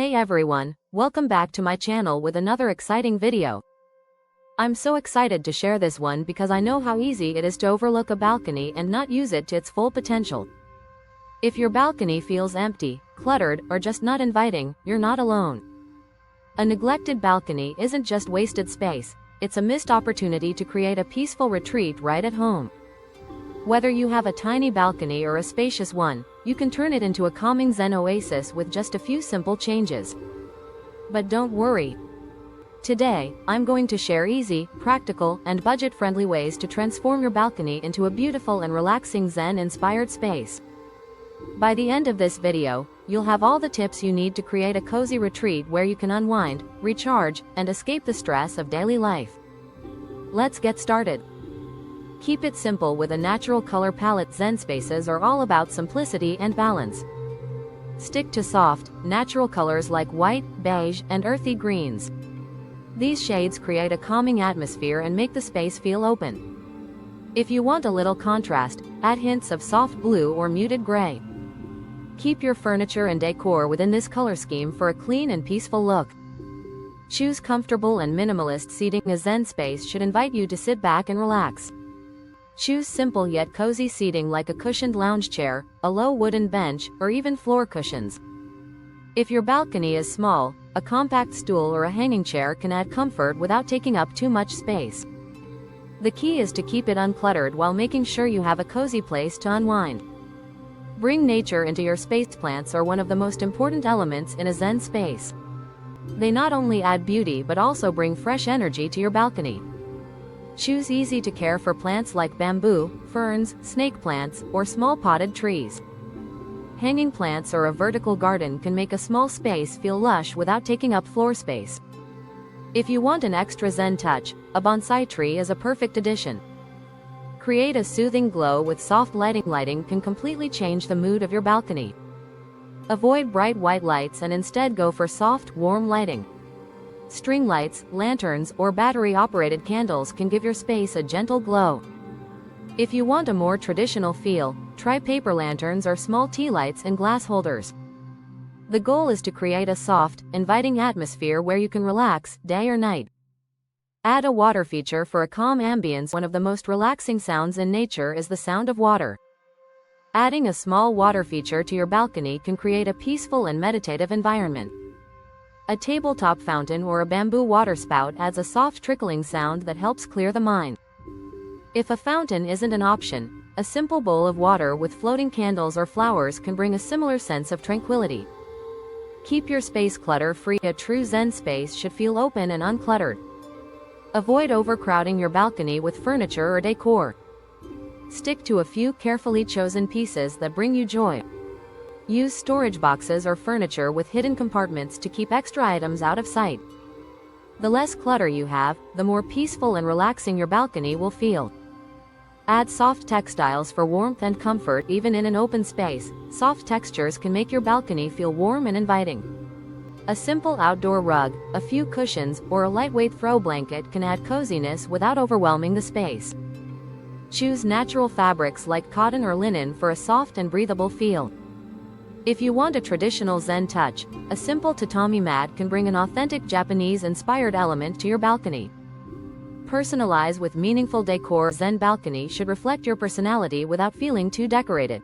Hey everyone, welcome back to my channel with another exciting video. I'm so excited to share this one because I know how easy it is to overlook a balcony and not use it to its full potential. If your balcony feels empty, cluttered, or just not inviting, you're not alone. A neglected balcony isn't just wasted space, it's a missed opportunity to create a peaceful retreat right at home. Whether you have a tiny balcony or a spacious one, you can turn it into a calming Zen Oasis with just a few simple changes. But don't worry. Today, I'm going to share easy, practical, and budget-friendly ways to transform your balcony into a beautiful and relaxing Zen-inspired space. By the end of this video, you'll have all the tips you need to create a cozy retreat where you can unwind, recharge, and escape the stress of daily life. Let's get started. Keep it simple with a natural color palette. Zen spaces are all about simplicity and balance. Stick to soft, natural colors like white, beige, and earthy greens. These shades create a calming atmosphere and make the space feel open. If you want a little contrast, add hints of soft blue or muted gray. Keep your furniture and decor within this color scheme for a clean and peaceful look. Choose comfortable and minimalist seating. A Zen space should invite you to sit back and relax. Choose simple yet cozy seating like a cushioned lounge chair, a low wooden bench, or even floor cushions. If your balcony is small, a compact stool or a hanging chair can add comfort without taking up too much space. The key is to keep it uncluttered while making sure you have a cozy place to unwind. Bring nature into your space. Plants are one of the most important elements in a Zen space. They not only add beauty but also bring fresh energy to your balcony. Choose easy to care for plants like bamboo, ferns, snake plants, or small potted trees. Hanging plants or a vertical garden can make a small space feel lush without taking up floor space. If you want an extra Zen touch, a bonsai tree is a perfect addition. Create a soothing glow with soft lighting. Lighting can completely change the mood of your balcony. Avoid bright white lights and instead go for soft, warm lighting. String lights, lanterns, or battery-operated candles can give your space a gentle glow. If you want a more traditional feel, try paper lanterns or small tea lights in glass holders. The goal is to create a soft, inviting atmosphere where you can relax, day or night. Add a water feature for a calm ambience. One of the most relaxing sounds in nature is the sound of water. Adding a small water feature to your balcony can create a peaceful and meditative environment. A tabletop fountain or a bamboo water spout adds a soft trickling sound that helps clear the mind. If a fountain isn't an option, a simple bowl of water with floating candles or flowers can bring a similar sense of tranquility. Keep your space clutter-free. A true Zen space should feel open and uncluttered. Avoid overcrowding your balcony with furniture or decor. Stick to a few carefully chosen pieces that bring you joy. Use storage boxes or furniture with hidden compartments to keep extra items out of sight. The less clutter you have, the more peaceful and relaxing your balcony will feel. Add soft textiles for warmth and comfort. Even in an open space, soft textures can make your balcony feel warm and inviting. A simple outdoor rug, a few cushions, or a lightweight throw blanket can add coziness without overwhelming the space. Choose natural fabrics like cotton or linen for a soft and breathable feel. If you want a traditional Zen touch, a simple tatami mat can bring an authentic Japanese-inspired element to your balcony. Personalize with meaningful decor. Zen balcony should reflect your personality without feeling too decorated.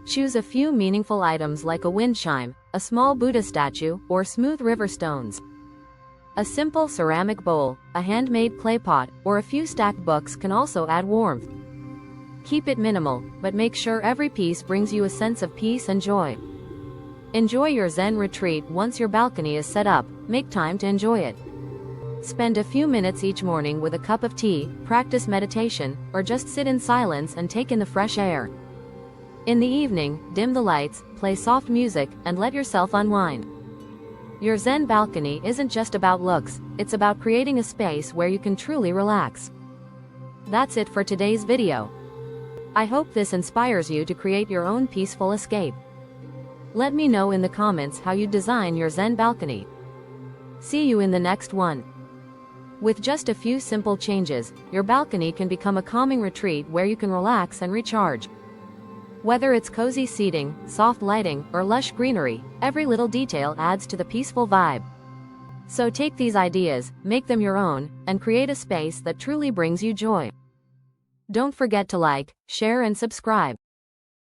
Choose a few meaningful items like a wind chime, a small Buddha statue, or smooth river stones. A simple ceramic bowl, a handmade clay pot, or a few stacked books can also add warmth. Keep it minimal, but make sure every piece brings you a sense of peace and joy. Enjoy your Zen retreat. Once your balcony is set up, make time to enjoy it. Spend a few minutes each morning with a cup of tea, practice meditation, or just sit in silence and take in the fresh air. In the evening, dim the lights, play soft music, and let yourself unwind. Your Zen balcony isn't just about looks, it's about creating a space where you can truly relax. That's it for today's video. I hope this inspires you to create your own peaceful escape. Let me know in the comments how you design your Zen balcony. See you in the next one. With just a few simple changes, your balcony can become a calming retreat where you can relax and recharge. Whether it's cozy seating, soft lighting, or lush greenery, every little detail adds to the peaceful vibe. So take these ideas, make them your own, and create a space that truly brings you joy. Don't forget to like, share, and subscribe.